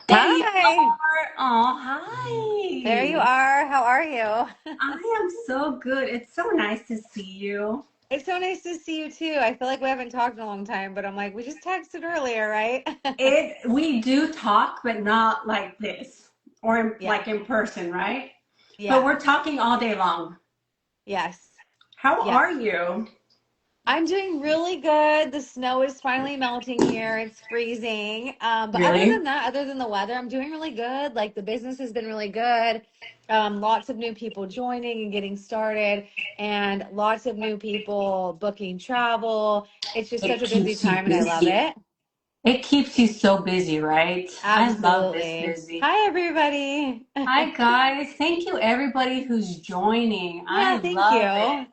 There you Hi, are. Oh, there you hi. are. How are you? I am so good. It's so nice to see you. It's so nice to see you too. I feel like we haven't talked in a long time, but I'm like, we just texted earlier, right? We do talk, but not like this or Yeah, like in person, right? But yeah, we're talking all day long. yes, How yes. are you? I'm doing really good. The snow is finally melting here. It's freezing. But other Really? than that, other than the weather, I'm doing really good. Like the business has been really good. Lots of new people joining and getting started, and lots of new people booking travel. It's just such It a busy keeps you time, and I love busy. it. It keeps you so busy, right? I love this Absolutely. busy. Hi, everybody. Hi, guys. Thank you, everybody who's joining. Yeah, I thank love it. you.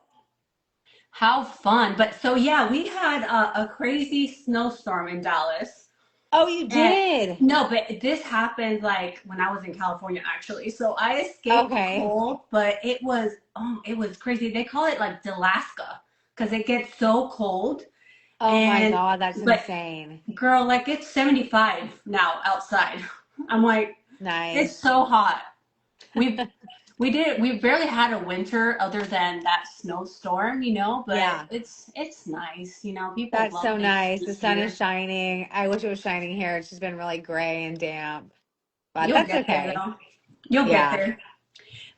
How fun. But so, yeah, we had a crazy snowstorm in Dallas. Oh, you And did? no, but this happened like when I was in California, actually. So I escaped the Okay. cold, but it was crazy. They call it like Alaska because it gets so cold. Oh my And, God, that's but insane. girl, like it's 75 now outside. I'm like, it's Nice. so hot. We we barely had a winter other than that snowstorm, but Yeah, it's nice, people that's love so things nice. The this sun is year. shining. I wish it was shining here. It's just been really gray and damp, but You'll that's get there okay. though. You'll get Yeah, there.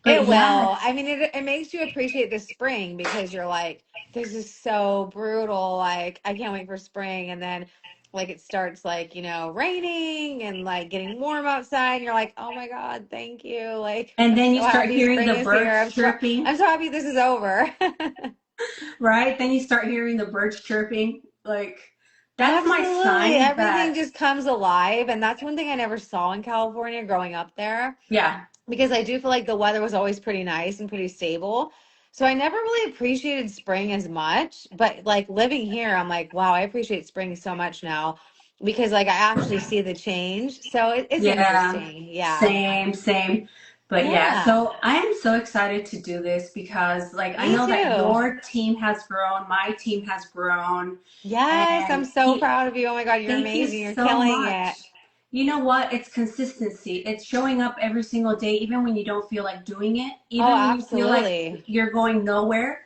But it yeah, will. I mean, it makes you appreciate the spring because you're like, this is so brutal. Like, I can't wait for spring. And then, like, it starts like, raining and like getting warm outside. And you're like, oh my God, thank you. Like, and I'm then you so start happy hearing spring the is here. birds chirping, I'm so happy this is over. right? Then you start hearing the birds chirping. Like that's my Absolutely. sign Everything that just comes alive. And that's one thing I never saw in California growing up there, yeah, because I do feel like the weather was always pretty nice and pretty stable. So I never really appreciated spring as much. But like living here, I'm like, wow, I appreciate spring so much now because like I actually see the change. So it's yeah, interesting. Yeah. same. But yeah, Yeah. so I am so excited to do this because like I Me know that too. your team has grown, my team has grown, Yes. I'm and so proud of you. Oh my God, you're thank you amazing. You're so killing it. much. You know what? It's consistency. It's showing up every single day, even when you don't feel like doing it, Oh, even when you feel like absolutely. you're going nowhere.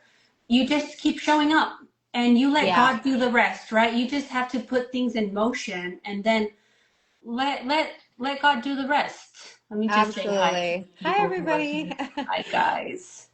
You just keep showing up and you let Yeah. God do the rest, right? You just have to put things in motion and then let let let God do the rest. Let me just say hi to Absolutely. the Hi, people who are everybody. here. Hi, guys.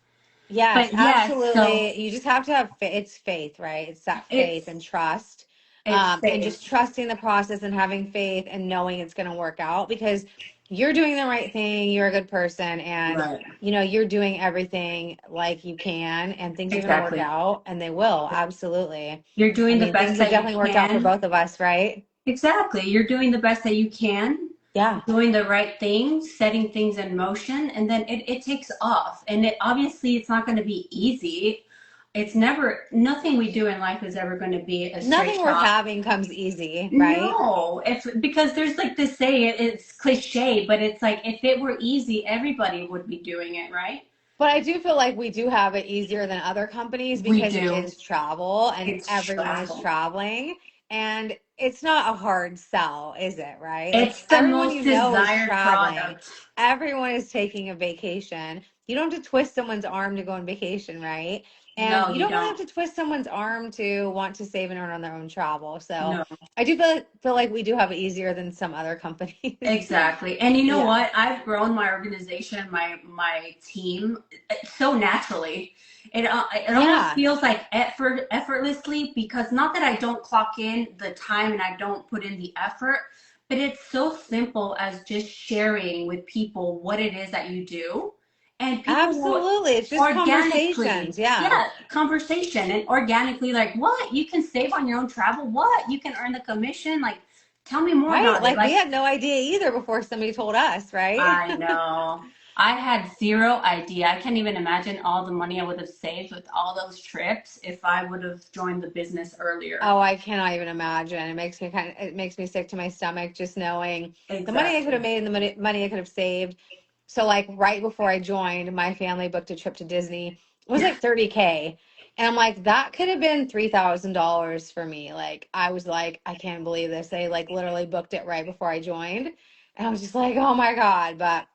Yes, But yeah, so absolutely. You just have to have it's faith, right? It's that faith it's and trust. it's And just faith. trusting the process and having faith and knowing it's going to work out because you're doing the right thing. You're a good person and Right. you're doing everything like you can and things are going to work Exactly. out and they will. Absolutely. You're I doing the mean, best things have that you definitely worked out for can. both of us, right? Exactly. You're doing the best that you can, Yeah. doing the right things, setting things in motion, and then it takes off. And obviously it's not going to be easy. It's never, nothing we do in life is ever going to be a straight Nothing worth shot. having comes easy, right? No, if because there's like this saying, it's cliche, but it's like if it were easy, everybody would be doing it, right? But I do feel like we do have it easier than other companies We because it do. is travel and It's everyone is travel. traveling. And it's not a hard sell, is it? Right? Like It's the everyone most you know is desired traveling, product. everyone is taking a vacation. You don't have to twist someone's arm to go on vacation, right? And No, you you don't really don't. have to twist someone's arm to want to save and earn on their own travel. So No. I do feel like we do have it easier than some other companies. Exactly. And you know Yeah. what? I've grown my organization, my team so naturally. It almost Yeah. feels like effortlessly because not that I don't clock in the time and I don't put in the effort, but it's so simple as just sharing with people what it is that you do. And people will Absolutely. It's just organically, conversations. Yeah. yeah, conversation and organically like, what? You can save on your own travel? What? You can earn the commission? Like, tell me more Right? about it. Like we Like, had no idea either before somebody told us, right? I know. I had zero idea. I can't even imagine all the money I would have saved with all those trips if I would have joined the business earlier. Oh, I cannot even imagine. It makes me sick to my stomach just knowing the money I could have Exactly. made and the money I could have saved. So like right before I joined, my family booked a trip to Disney. It was like 30K. And I'm like, that could have been $3,000 for me. Like, I was like, I can't believe this. They like literally booked it right before I joined. And I was just like, oh my God. But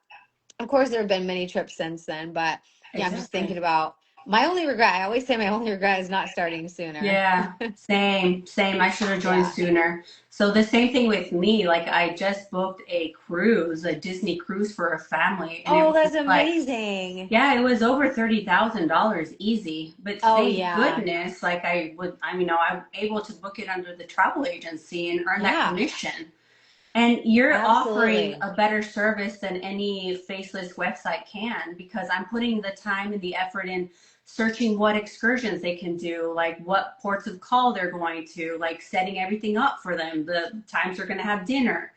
of course, there have been many trips since then. But yeah, I'm just Exactly. thinking about my only regret. I always say my only regret is not starting sooner. Yeah, same, same. I should have joined Yeah. sooner. So the same thing with me. Like I just booked a cruise, a Disney cruise for a family, and it Oh, was that's like, amazing. yeah, it was over $30,000 easy. But Oh, thank yeah. goodness, like I'm able to book it under the travel agency and earn that Yeah, commission. And you're offering absolutely. a better service than any faceless website can because I'm putting the time and the effort in searching what excursions they can do, like what ports of call they're going to, like setting everything up for them, the times they're going to have dinner.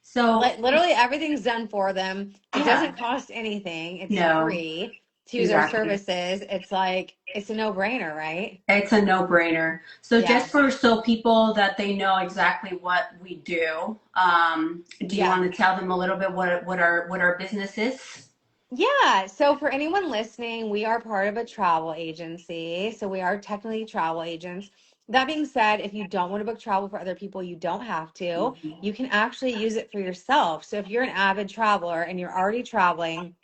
So Like literally it's, everything's done for them. It yeah, doesn't cost anything. It's no, free to use our exactly. services. It's like it's a no-brainer, right? It's a no-brainer. So Yeah. just for so people that they know exactly what we do, do you Yeah. want to tell them a little bit what our business is? Yeah. So for anyone listening, we are part of a travel agency. So we are technically travel agents. That being said, if you don't want to book travel for other people, you don't have to. You can actually use it for yourself. So if you're an avid traveler and you're already traveling,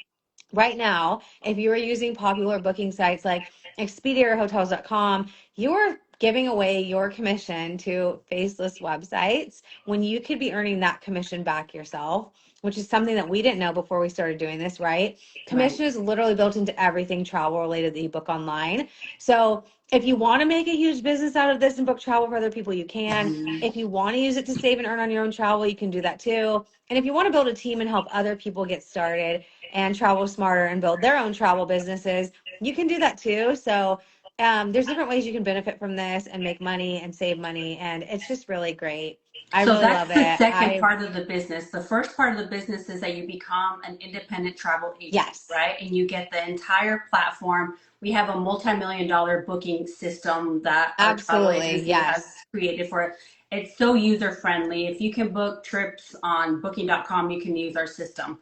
right now, if you are using popular booking sites like Expedia or Hotels.com, you are giving away your commission to faceless websites when you could be earning that commission back yourself, which is something that we didn't know before we started doing this, right? Right. Commission is literally built into everything travel related that you book online. So if you want to make a huge business out of this and book travel for other people, you can. Mhm. If you want to use it to save and earn on your own travel, you can do that too. And if you want to build a team and help other people get started, and travel smarter and build their own travel businesses, you can do that too. So there's different ways you can benefit from this and make money and save money. And it's just really great. I So really love that's the it. second part of the business. The first part of the business is that you become an independent travel agent, Yes, right? And you get the entire platform. We have a multi-million dollar booking system that our travel absolutely. agency has Yes. created for it. It's so user friendly. If you can book trips on booking.com, you can use our system.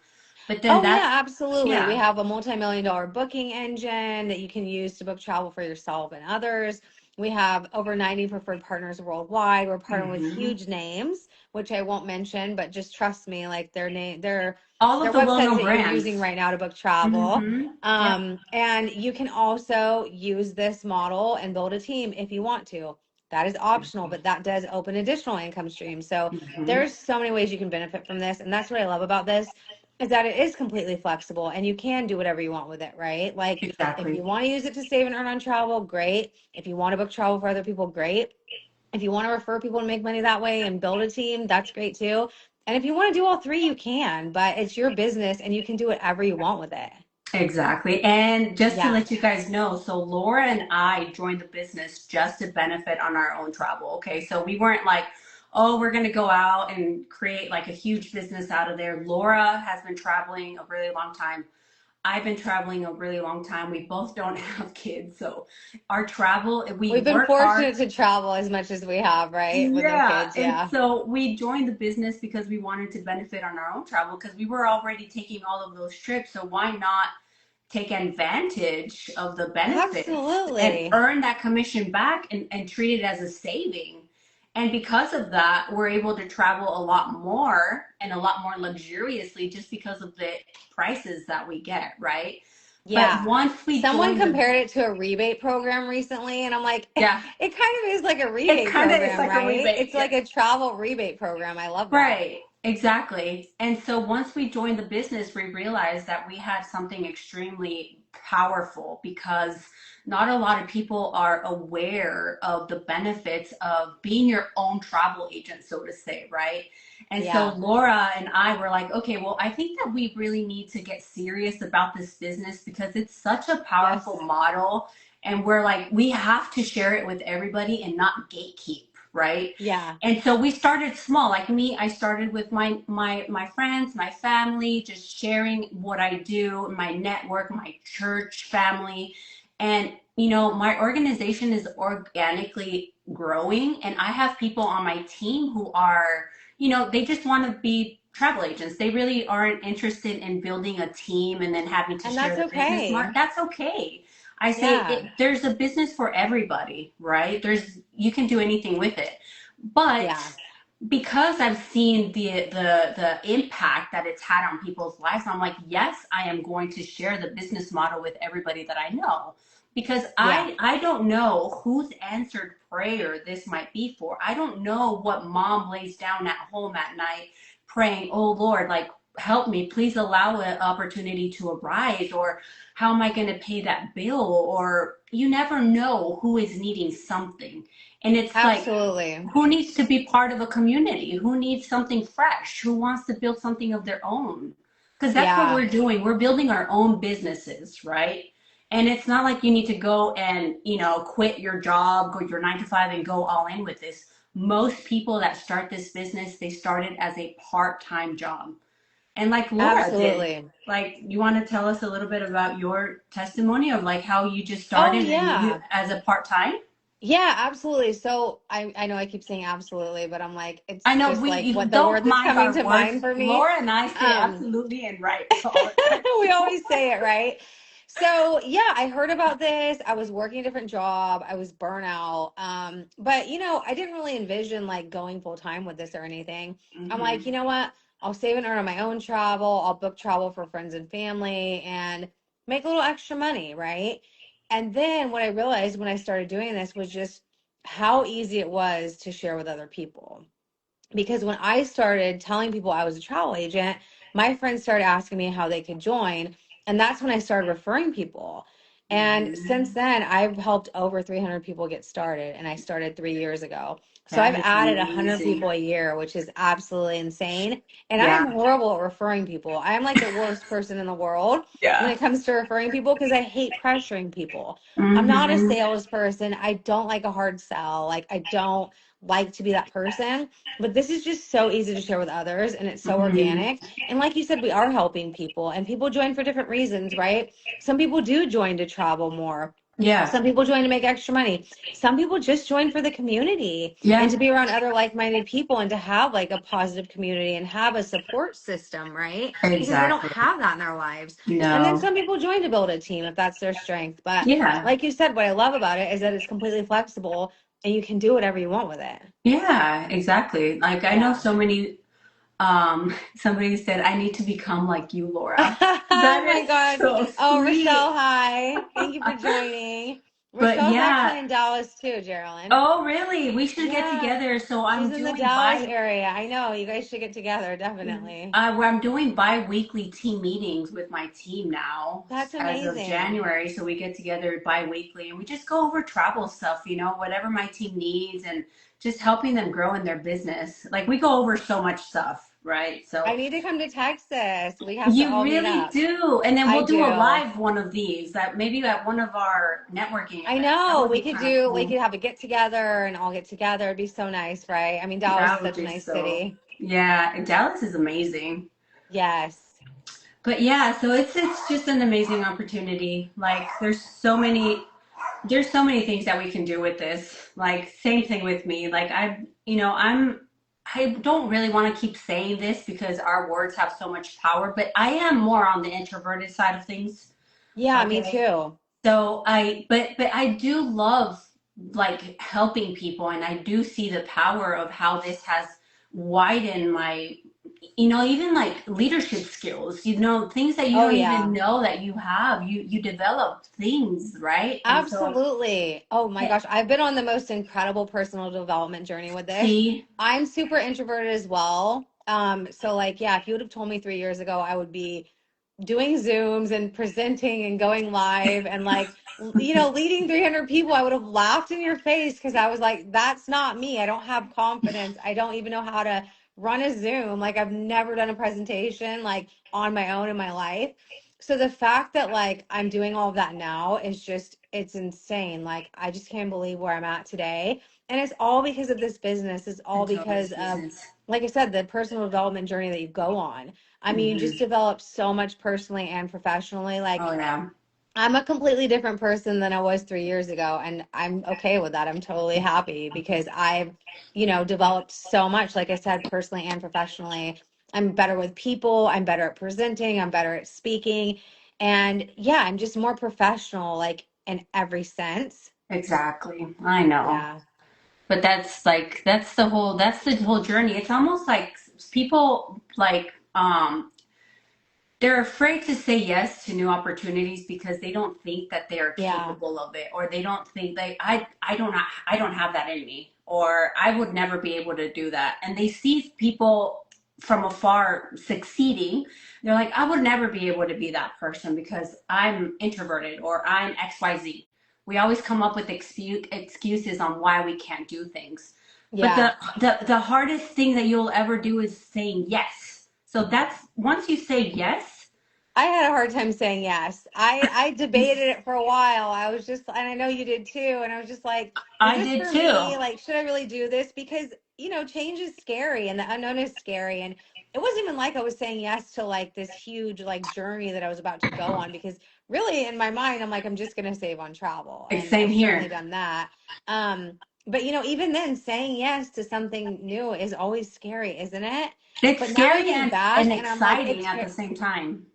But then Oh, that's, yeah, absolutely. We yeah. have a multi-million dollar booking engine that you can use to book travel for yourself and others. We have over 90 preferred partners worldwide. We're partnering with Hmm. huge names, which I won't mention, but just trust me, like their name, All their of the websites well-known that you're using brands. right now to book travel. Hmm. Yep. And you can also use this model and build a team if you want to. That is optional, but that does open additional income streams. So Hmm. there's so many ways you can benefit from this, and that's what I love about this is that it is completely flexible and you can do whatever you want with it, right? Like if Exactly. you want to use it to save and earn on travel, great. If you want to book travel for other people, great. If you want to refer people and make money that way and build a team, that's great too. And if you want to do all three, you can, but it's your business and you can do whatever you want with it. Exactly. And just to Yeah. let you guys know, so Laura and I joined the business just to benefit on our own travel. Okay. So we weren't like, oh, we're going to go out and create like a huge business out of there. Laura has been traveling a really long time. I've been traveling a really long time. We both don't have kids. So our travel, we We've been work hard. fortunate to travel as much as we have, right? With no Yeah. kids. And Yeah. so we joined the business because we wanted to benefit on our own travel because we were already taking all of those trips. So why not take advantage of the benefits and Absolutely. earn that commission back and treat it as a saving? And because of that, we're able to travel a lot more and a lot more luxuriously just because of the prices that we get, right? But Yeah. once we Someone join the, compared it to a rebate program recently, and I'm like, it yeah, kind of is like a it rebate kind of is program, like a right? rebate. It's Yeah. like a travel rebate program. I love that. Right, exactly. And so once we joined the business, we realized that we had something extremely powerful because not a lot of people are aware of the benefits of being your own travel agent, so to say, right? And so Yeah. Laura and I were like, okay, well, I think that we really need to get serious about this business because it's such a powerful Yes. model. And we're like, we have to share it with everybody and not gatekeep, right? Yeah. And so we started small. Like me, I started with my friends, my family, just sharing what I do, my network, my church family. And my organization is organically growing and I have people on my team who are, they just want to be travel agents. They really aren't interested in building a team and then having to And share that's the business okay. mark. That's okay. I say Yeah. there's a business for everybody, right? You can do anything with it. But Yeah. because I've seen the impact that it's had on people's lives, I'm like, yes, I am going to share the business model with everybody that I know. Because Yeah. I don't know whose answered prayer this might be for. I don't know what mom lays down at home at night praying, oh Lord, like help me, please allow an opportunity to arise, or how am I going to pay that bill? Or you never know who is needing something. And it's like, Absolutely. who needs to be part of a community? Who needs something fresh? Who wants to build something of their own? Because that's what Yeah. we're doing. We're building our own businesses, right? And it's not like you need to go and, quit your job, go your 9 to 5 and go all in with this. Most people that start this business, they started as a part-time job. And like Laura did. Absolutely. Like, you want to tell us a little bit about your testimony of like how you just Oh started and you yeah. as a part-time? Yeah, absolutely. So I know I keep saying absolutely, but I'm like, I it's know just we like you what the word don't that's mind coming our to words. mind for me. Laura and I say Um, absolutely and right all the time. we always say it, right? So yeah, I heard about this. I was working a different job. I was burnout. But I didn't really envision like going full time with this or anything. I'm like, Hmm. you know what? I'll save and earn on my own travel. I'll book travel for friends and family and make a little extra money, right? And then what I realized when I started doing this was just how easy it was to share with other people, because when I started telling people I was a travel agent, my friends started asking me how they could join. And that's when I started referring people. And since Hmm. then, I've helped over 300 people get started. And I started 3 years ago. So I've That is added 100 amazing. people a year, which is absolutely insane. And I am Yeah. horrible at referring people. I am like the worst person in the world when Yeah. it comes to referring people because I hate pressuring people. I'm not a Hmm. salesperson. I don't like a hard sell. Like, I don't like to be that person. But this is just so easy to share with others and it's so Hmm. organic. And like you said, we are helping people and people join for different reasons, right? Some people do join to travel more. Yeah. Some people join to make extra money. Some people just join for the community and Yeah. to be around other like-minded people and to have like a positive community and have a support system, right? Because they don't Exactly. have that in their lives. And then No. some people join to build a team if that's their strength. But Yeah. like you said, what I love about it is that it's completely flexible and you can do whatever you want with it. Yeah, exactly. Like I know Yeah. so many somebody said I need to become like you, Laura. Oh That my is God. so Oh, Rochelle, sweet. hi. Thank you for joining. But Rochelle's yeah, actually in Dallas too, Geraldine. oh really? We should get Yeah, together. So she's I'm in the doing Dallas area. I know. You guys should get together, definitely. where I'm doing bi-weekly team meetings with my team now That's as of amazing. January. So we get together bi-weekly and we just go over travel stuff, whatever my team needs and just helping them grow in their business. Like we go over so much stuff, right? I So need to come to Texas. We have to you all meet really up. do. And then I we'll do a do. live one of these that maybe at one of our networking I events. That know. would be kind of We cool. could have a get together and all get together. It'd be so nice, right? I mean, Dallas is That would such a be nice so, city. yeah, Dallas is amazing. Yes. But yeah, so it's just an amazing opportunity. Like there's so many things that we can do with this. Like same thing with me. Like I don't really want to keep saying this because our words have so much power, but I am more on the introverted side of things. Yeah, me Okay. too. So but I do love like helping people, and I do see the power of how this has widened my, even like leadership skills, things that you Oh, don't even yeah. know that you have, you develop things, right? And so, Absolutely. Oh my eh, gosh. I've been on the most incredible personal development journey with this. see, I'm super introverted as well. So like, yeah, if you would have told me 3 years ago, I would be doing Zooms and presenting and going live and like, leading 300 people, I would have laughed in your face because I was like, that's not me. I don't have confidence. I don't even know how to run a Zoom. Like, I've never done a presentation like on my own in my life. So the fact that like I'm doing all of that now is just, it's insane. Like, I just can't believe where I'm at today. And it's all because of this business. It's all it's all this because of, business. like I said, the personal development journey that you go on. I mean, you just Hmm. develop so much personally and professionally. Like, Oh yeah. I'm a completely different person than I was 3 years ago, and I'm okay with that. I'm totally happy because I've, developed so much, like I said, personally and professionally. I'm better with people, I'm better at presenting, I'm better at speaking. And yeah, I'm just more professional. Like, in every sense. Exactly. I know. Yeah. But that's the whole journey. It's almost like people like they're afraid to say yes to new opportunities because they don't think that they are Yeah. capable of it, or they don't think like I don't have that in me, or I would never be able to do that. And they see people from afar succeeding. They're like, I would never be able to be that person because I'm introverted or I'm XYZ. We always come up with excuses on why we can't do things. But Yeah. the hardest thing that you'll ever do is saying yes. So that's once you say yes, I had a hard time saying yes. I debated it for a while. I was just, and I know you did too. And I was just like, is I this did for too. me? Like, should I really do this? Because, change is scary and the unknown is scary. And it wasn't even like I was saying yes to like this huge like journey that I was about to go on because really in my mind, I'm like, I'm just going to save on travel. Like, And same I've certainly here. done that. But even then saying yes to something new is always scary, isn't it? It's But now I scary think and back and I'm like, exciting at the same time.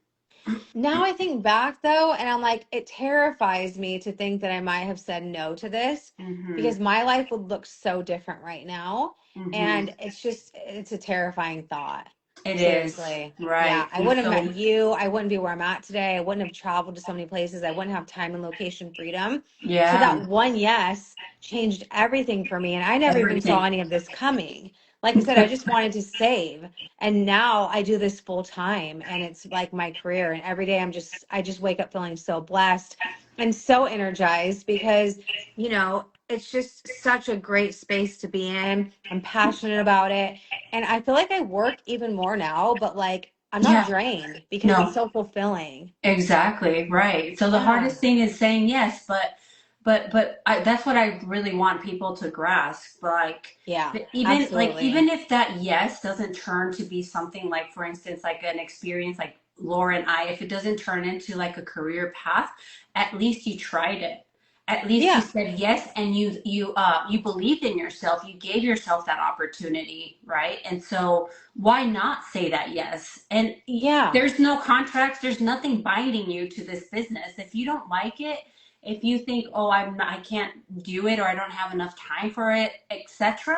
now I think back though, and I'm like, it terrifies me to think that I might have said no to this Mm-hmm. because my life would look so different right now. Mm-hmm. And it's a terrifying thought. It is. Seriously. Yeah. Right. I And wouldn't have so, met you. I wouldn't be where I'm at today. I wouldn't have traveled to so many places. I wouldn't have time and location freedom. So yeah, that one yes changed everything for me. And I never even saw everything. any of this coming. Like I said, I just wanted to save. And now I do this full time and it's like my career. And every day I just wake up feeling so blessed and so energized because, it's just such a great space to be in. I'm passionate about it. And I feel like I work even more now, but like I'm not Yeah. drained because it's No. so fulfilling. Exactly, right. So the Yeah. hardest thing is saying yes, but that's what I really want people to grasp. Like Yeah. even Absolutely. if that yes doesn't turn to be something like, for instance, like an experience like Laura and I, if it doesn't turn into like a career path, at least you tried it. At least you Yeah. said yes, and you believed in yourself. You gave yourself that opportunity, right? And so why not say that yes? And Yeah. there's no contracts, there's nothing binding you to this business. If you don't like it, if you think, oh, I can't do it, or I don't have enough time for it, etc.,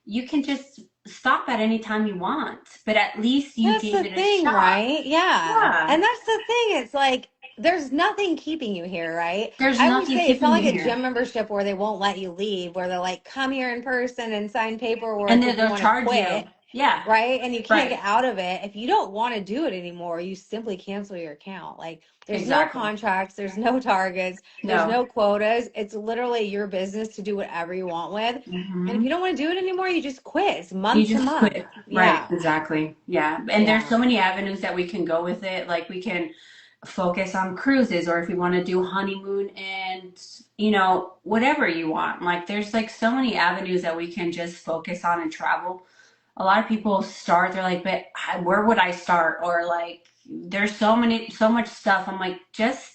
you can just stop at any time you want, but at least you That's gave the it a thing, shot. right? Yeah. Yeah, And that's the thing. It's like there's nothing keeping you here, right? there's I always nothing say it's not keeping like you a here, gym membership where they won't let you leave, where they're like, come here in person and sign and paperwork then if you they'll want to charge you. quit, Yeah, right? And you can't right. get out of it. If you don't want to do it anymore, you simply cancel your account. Like there's no Exactly. contracts, there's no targets, there's No. no quotas. It's literally your business to do whatever you want with. And if Hmm. you don't want to do it anymore, you just quit. It's You month to just month. quit. Right, Yeah. exactly. Yeah. And there's Yeah. so many avenues that we can go with it. Like we can focus on cruises, or if you want to do honeymoon and, whatever you want. Like there's like so many avenues that we can just focus on and travel. A lot of people start, they're like, but where would I start? Or like, there's so much stuff. I'm like, just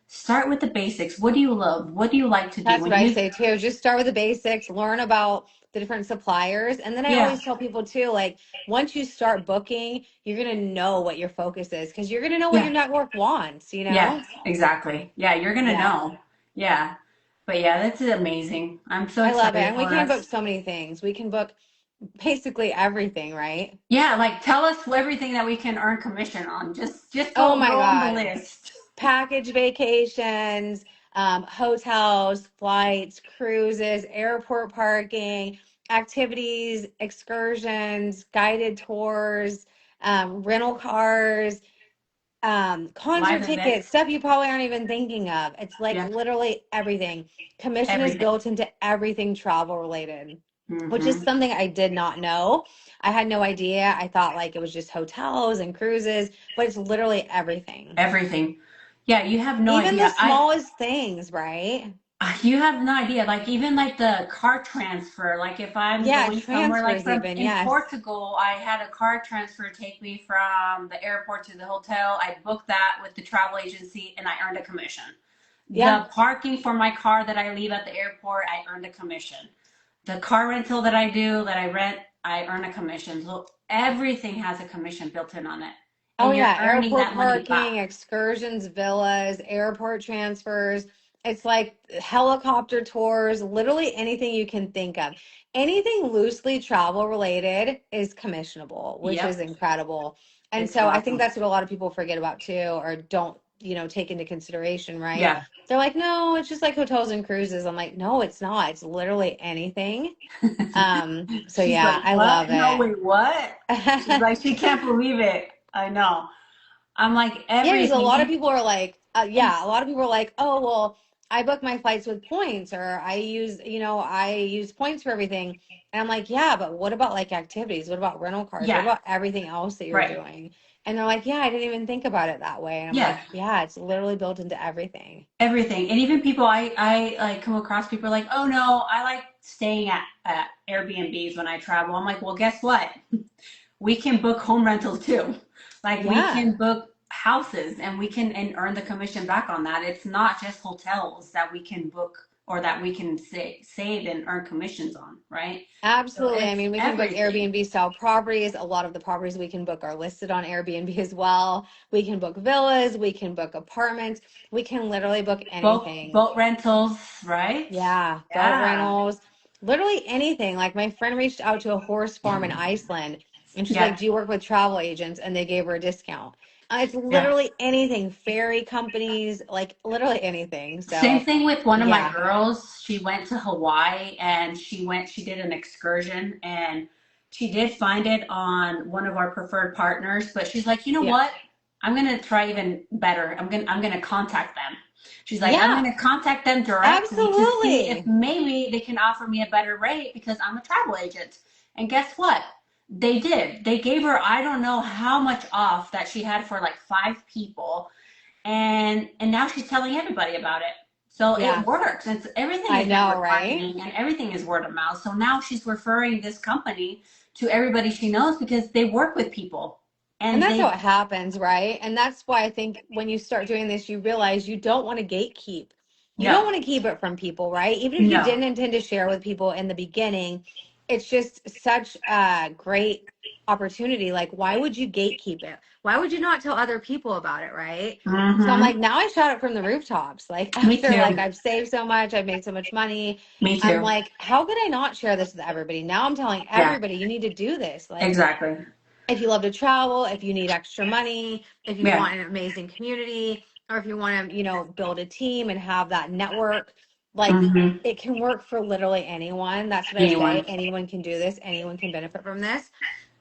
start with the basics. What do you love? What do you like to do? That's When what I you, say too. Just start with the basics, learn about the different suppliers. And then I yeah, always tell people too, like once you start booking, you're going to know what your focus is because you're going to know what yeah. your network wants, you Yeah, know? exactly. Yeah, you're gonna Yeah. know. Yeah. But yeah, that's amazing. I'm so I love it. excited And we for can book us. so many things. We can book basically everything, right? Yeah, like tell us everything that we can earn commission on. Just Oh go my on the God. list. Package vacations, hotels, flights, cruises, airport parking, activities, excursions, guided tours, rental cars, concert Live tickets, events. stuff you probably aren't even thinking of. It's like Yeah, literally everything. Commission is everything. built into everything travel related, which is Hmm. something I did not know. I had no idea. I thought like it was just hotels and cruises, but it's literally everything. Everything. Yeah, you have no Even the idea. smallest things, right? You have no idea. Like even like the car transfer. Like if I'm Yeah, going somewhere, like transfers from even. in Yes. Portugal, I had a car transfer take me from the airport to the hotel. I booked that with the travel agency, and I earned a commission. Yeah. The parking for my car that I leave at the airport, I earned a commission. The car rental that I do, that I rent, I earn a commission. So everything has a commission built in on it, Oh and you're yeah, earning airport that money parking, back. excursions, villas, airport transfers. It's like helicopter tours, literally anything you can think of. Anything loosely travel related is commissionable, which is Yep, incredible. And it's so I think awesome. that's what a lot of people forget about too, or don't, take into consideration, right? Yeah. They're like, no, it's just like hotels and cruises. I'm like, no, it's not. It's literally anything. So She's yeah, like, I what? love No, it. wait, what? She's like, she can't believe it. I know. I'm like, Yeah, because a everything. lot of people are like, And yeah, a lot of people are like, oh, well, I book my flights with points, or I use points for everything. And I'm like, yeah, but what about like activities? What about rental cars? What yeah, about everything else that you're right. doing? And they're like, yeah, I didn't even think about it that way. And I'm Yeah, like, yeah, it's literally built into everything. everything. And even people, I like come across people like, oh no, I like staying at Airbnbs when I travel. I'm like, well, guess what? We can book home rentals too. Like we Yeah. can book houses and we can and earn the commission back on that. It's not just hotels that we can book or that we can save and earn commissions on, right? So Absolutely. I it's mean, we can book everything. Airbnb style properties. A lot of the properties we can book are listed on Airbnb as well. We can book villas, we can book apartments, we can literally book anything. Boat rentals, right? Yeah, boat Yeah. rentals, literally anything. Like my friend reached out to a horse farm in Iceland and she's like, Yeah. "Do you work with travel agents?" And they gave her a discount. It's Yeah. literally anything, ferry companies, like literally anything. Same So, thing with one of my yeah, girls. She went to Hawaii and she did an excursion and she did find it on one of our preferred partners, but she's like, you know yeah, what? I'm gonna try even better. I'm gonna contact them. She's like, I'm yeah, gonna contact them directly to see if absolutely. maybe they can offer me a better rate because I'm a travel agent. And guess what? They did. They gave her, I don't know how much off that she had for like 5 people and now she's telling everybody about it. So it Yeah, works. It's everything I is know, network right? marketing and everything is word of mouth. So now she's referring this company to everybody she knows because they work with people And and that's how they it happens, right? And that's why I think when you start doing this, you realize you don't want to gatekeep. You don't no, want to keep it from people, right? Even if you no. didn't intend to share with people in the beginning, it's just such a great opportunity. Like, why would you gatekeep it? Why would you not tell other people about it, right? So I'm like, Mm-hmm. now I shout it from the rooftops. Like Me after like too. I've saved so much, I've made so much money. Me I'm too. like, how could I not share this with everybody? Now I'm telling Yeah, everybody you need to do this. Like exactly. if you love to travel, if you need extra money, if you Yeah. want an amazing community, or if you want to, build a team and have that network, like Mm-hmm. it can work for literally anyone. That's what I say. Anyone. Anyone can do this. Anyone can benefit from this.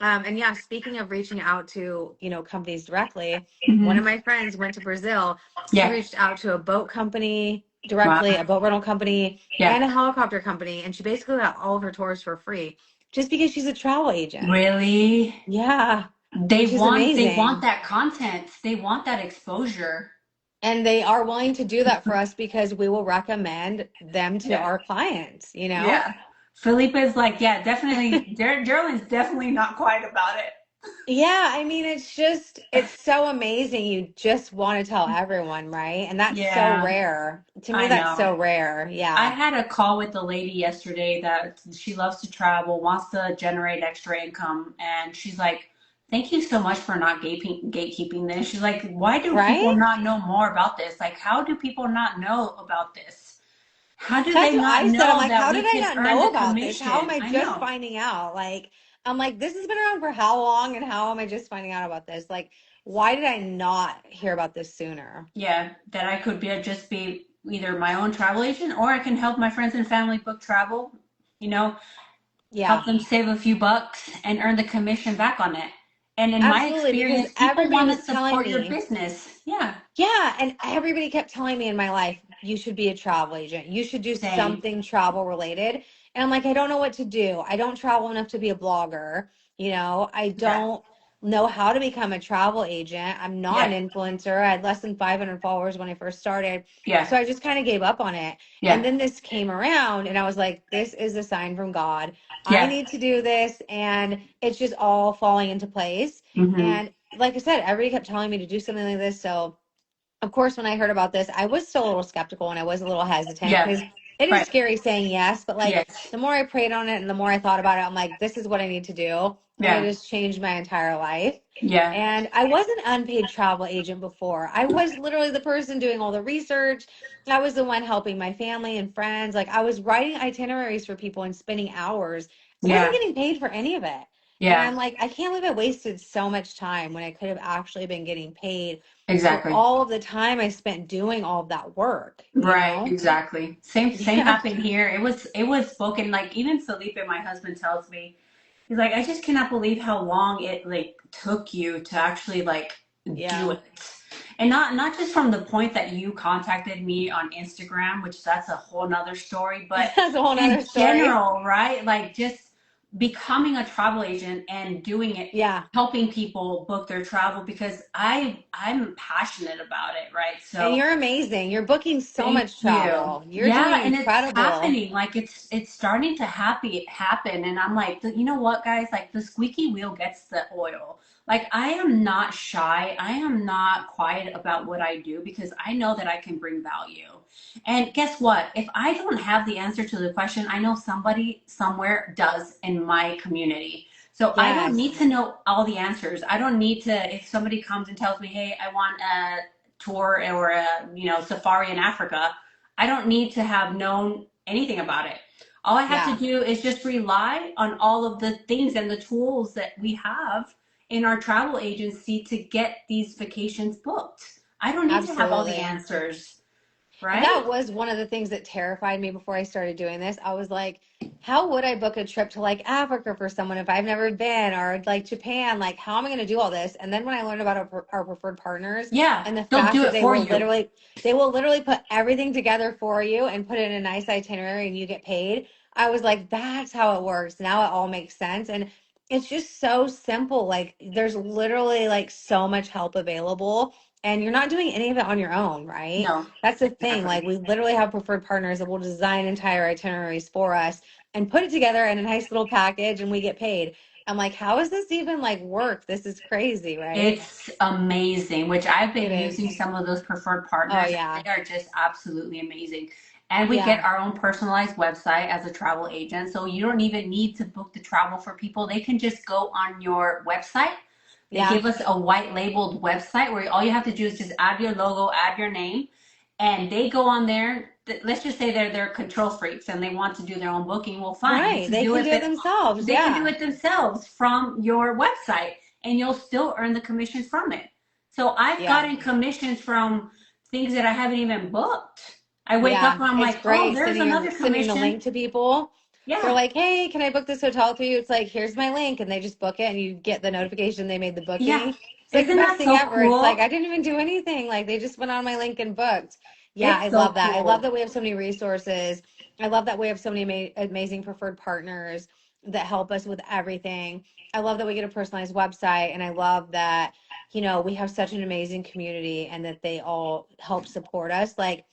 And yeah, speaking of reaching out to, companies directly, one of Mm-hmm. my friends went to Brazil. She Yeah. reached out to a boat company Wow. directly, a boat rental company, Yeah. and a helicopter company. And she basically got all of her tours for free just because she's a travel agent. Really? Yeah, They which is want amazing. that content. They want that exposure. And they are willing to do that for us because we will recommend them to Yeah. our clients. Yeah. Felipe is like, yeah, definitely. Geraldine's definitely not quiet about it. Yeah, I mean, it's so amazing. You just want to tell everyone, right? And that's so Yeah, rare. To me, I that's know. so rare. I Yeah. had a call with the lady yesterday that she loves to travel, wants to generate extra income, and she's like, "Thank you so much for not gatekeeping this." She's like, "Why do people Right? not know more about this? Like, how do people not know about this? How do That's they what not I said. I'm know like, that how we did I could not earn know the about this? How am commission?" I I just know. finding out? Like, I'm like, this has been around for how long and how am I just finding out about this? Like, why did I not hear about this sooner? Yeah, that I could just be either my own travel agent or I can help my friends and family book travel, you know, help Yeah. them save a few bucks and earn the commission back on it. And in my Absolutely, because experience, people everybody want was to telling support your me, business. Yeah, yeah, and everybody kept telling me in my life, you should be a travel agent. You should do same. something travel related. And I'm like, I don't know what to do. I don't travel enough to be a blogger. I Yeah, don't know how to become a travel agent. I'm not yeah, an influencer. I had less than 500 followers when I first started. yeah, So I just kind of gave up on it. And yeah, then this came around and I was like, this is a sign from God. I yeah. need to do this. And it's just all falling into place. Hmm. And like I said, everybody kept telling me to do something like this. So of course, when I heard about this, I was still a little skeptical and I was a little hesitant because Yeah, it is Right. scary saying yes, but like Yes. the more I prayed on it and the more I thought about it, I'm like, this is what I need to do. And it Yeah. has changed my entire life. Yeah. And I was an unpaid travel agent before. I was literally the person doing all the research. I was the one helping my family and friends. Like I was writing itineraries for people and spending hours. I wasn't Yeah. getting paid for any of it. And Yeah. I'm like, I can't believe I wasted so much time when I could have actually been getting paid for Exactly. all of the time I spent doing all of that work, you Right, know? exactly. Same Yeah. happened here. It was spoken like even Felipe, my husband, tells me, he's like, I just cannot believe how long it like took you to actually like do Yeah. it. And not just from the point that you contacted me on Instagram, which that's a whole nother story, but That's a whole nother in story. general, right? Like just becoming a travel agent and doing it, Yeah. helping people book their travel because I'm passionate about it, right? And So you're amazing. You're booking so thank much you. travel. You're Yeah, doing and it's incredible. happening. Like it's starting to happen, and I'm like, you know what, guys? Like the squeaky wheel gets the oil. Like I am not shy. I am not quiet about what I do because I know that I can bring value. And guess what? If I don't have the answer to the question, I know somebody somewhere does in my community. So I don't Yes. need to know all the answers. I don't need to, if somebody comes and tells me, hey, I want a tour or a safari in Africa, I don't need to have known anything about it. All I have to Yeah. do is just rely on all of the things and the tools that we have in our travel agency to get these vacations booked. I don't need to have all the Absolutely. answers, And right? that was one of the things that terrified me before I started doing this. I was like, how would I book a trip to like Africa for someone if I've never been, or like Japan? Like, how am I going to do all this? And then when I learned about our preferred partners Yeah, and the they'll fact do that it for you. they will literally put everything together for you and put it in a nice itinerary and you get paid. I was like, that's how it works. Now it all makes sense. And it's just so simple. Like, there's literally like so much help available, and you're not doing any of it on your own, right? No, That's the thing. exactly. Like we literally have preferred partners that will design entire itineraries for us and put it together in a nice little package and we get paid. I'm like, how is this even like work? This is crazy, right? It's amazing, which I've It been is. using some of those preferred Oh partners, and yeah. they are just absolutely amazing. And we get Yeah. our own personalized website as a travel agent, so you don't even need to book the travel for people. They can just go on your website. They Yeah. give us a white labeled website where all you have to do is just add your logo, add your name, and they go on there. Let's just say they're control freaks and they want to do their own booking. Well, fine, you Right. can They do can it, do it but themselves. they can do Yeah. it themselves from your website and you'll still earn the commissions from it. So I've Yeah. gotten commissions from things that I haven't even booked. I wake up Yeah, and I'm it's like, oh, great there's sending another the commission. link to people. They're Yeah, like, "Hey, can I book this hotel for you?" It's like, "Here's my link," and they just book it, and you get the notification they made the yeah. booking. It's like the Isn't best that thing so ever. It's like cool? I didn't even do anything. Like they just went on my link and booked. Yeah, I It's so love that. I love cool. that we have so many resources. I love that we have so many amazing preferred partners that help us with everything. I love that we get a personalized website, and I love that, we have such an amazing community and that they all help support us. Like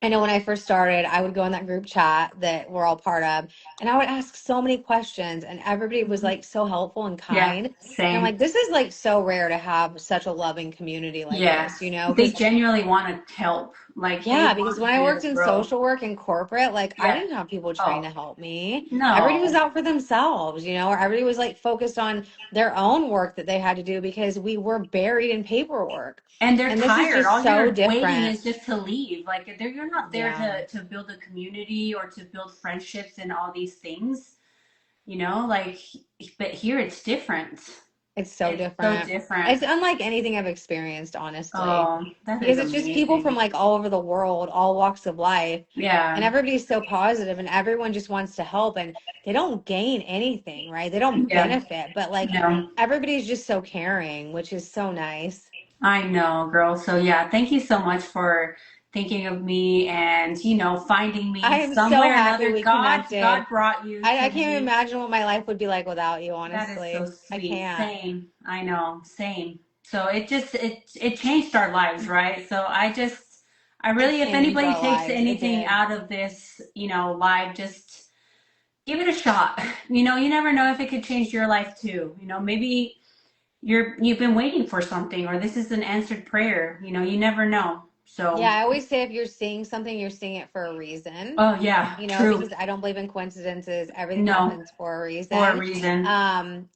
I know when I first started, I would go in that group chat that we're all part of, and I would ask so many questions, and everybody was like so helpful and Yeah, kind. And I'm same. like, this is like so rare to have such a loving community like Yeah. this, They Because, genuinely want to help. Like they yeah, because want when I you to worked in grow. social work and corporate, like I Yeah. didn't have people trying Oh, to help me. Everybody was no. out for themselves, or everybody was like focused on their own work that they had to do because we were buried in paperwork. And they're And this is tired. just All so you're waiting different. is just to leave. Like you're not there Yeah. to build a community or to build friendships and all these things, like but here it's different. It's so It's so different. different. It's unlike anything I've experienced, honestly, Oh, that is because it's just people from amazing. like all over the world, all walks of life, and Yeah. everybody's so positive and everyone just wants to help and they don't gain anything, right? They don't Yeah. benefit, but like No. everybody's just so caring, which is so nice. I know, girl. So yeah, thank you so much for thinking of me and, finding I me am so somewhere or happy another. we God connected. brought you I to can't me. imagine what my life would be like without you, That is so honestly. I sweet. can't. Same. I know. Same. So it changed our lives, right? So I It really, if changed anybody our takes lives. It anything did. out of this, live, just give it a shot. You never know if it could change your life too. Maybe you've been waiting for something or this is an answered prayer. You never know. Yeah, So, I always say if you're seeing something, you're seeing it for a reason. oh yeah, You know, true. because I don't believe in coincidences. Everything No, happens for a for a reason. reason.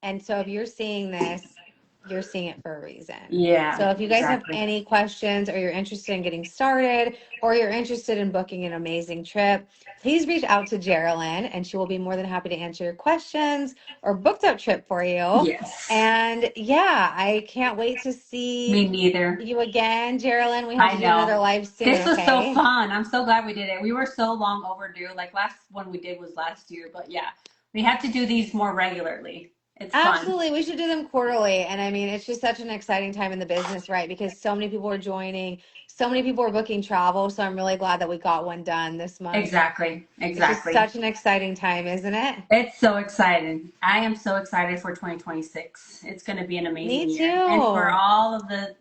And so if you're seeing this, you're seeing it for a reason. Yeah, So if you guys have exactly. any questions or you're interested in getting started or you're interested in booking an amazing trip, please reach out to Geraldine and she will be more than happy to answer your questions or book that trip for you. Yes. And yeah, I can't wait to see Me neither. you again, Geraldine. We have I to do another know. live soon, This was so okay? fun. I'm so glad we did it. We were so long overdue. Like last one we did was last year, but yeah, we have to do these more regularly. It's fun. Absolutely. We should do them quarterly. And I mean, it's just such an exciting time in the business, right? Because so many people are joining, so many people are booking travel. So I'm really glad that we got one done this month. Exactly. It's just Exactly. such an exciting time, isn't it? It's so exciting. I am so excited for 2026. It's going to be an Me amazing year. And for too. all of the,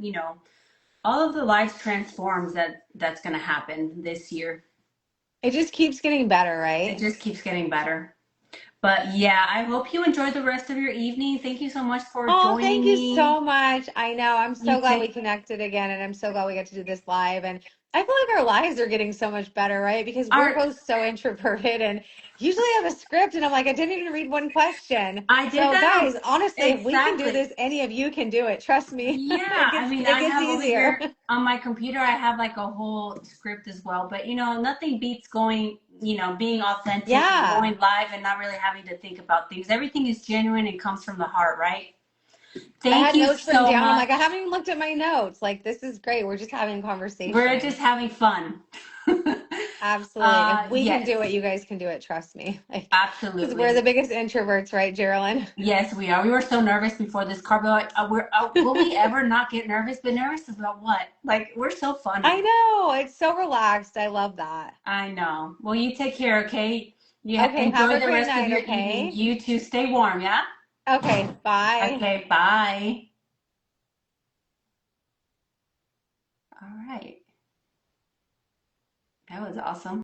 all of the lives transforms that's going to happen this year. It just keeps getting better, It right? just keeps getting better. But yeah, I hope you enjoy the rest of your evening. Thank you so much for Oh, thank joining you me. so much. I know. I'm You so glad we take connected again, and I'm so glad we got to do this live. And I feel like our lives are getting so much better, right? Because we're our both so introverted and usually have a script, and I'm like, I didn't even read one question. I did So, that on guys, honestly, if we can do exactly. this, any of you can do it. Trust me. Yeah, I mean, It I gets have over easier. here on my computer, I have like a whole script as well. But nothing beats going, being authentic and Yeah. going live and not really having to think about things. Everything is genuine and comes from the heart, right? I Thank had you notes written so down. I'm like, I much. haven't even looked at my notes. Like, this is great. We're just having a We're just conversation. having fun. Absolutely. If we can Yes, do it, you guys can do it. Trust me. Like, because we're the absolutely. biggest introverts, right, Geraldine? Yes, we are. We were so nervous before this car, but like, will we ever not get nervous? But nervous about what? Like, we're so I funny. know. It's so relaxed. I love that. I know. Well, you take care, okay? Okay. Have Enjoy a the great rest of night. your evening. Okay. You too. Stay warm, yeah? Okay. Bye. Okay, bye. All right. That was awesome.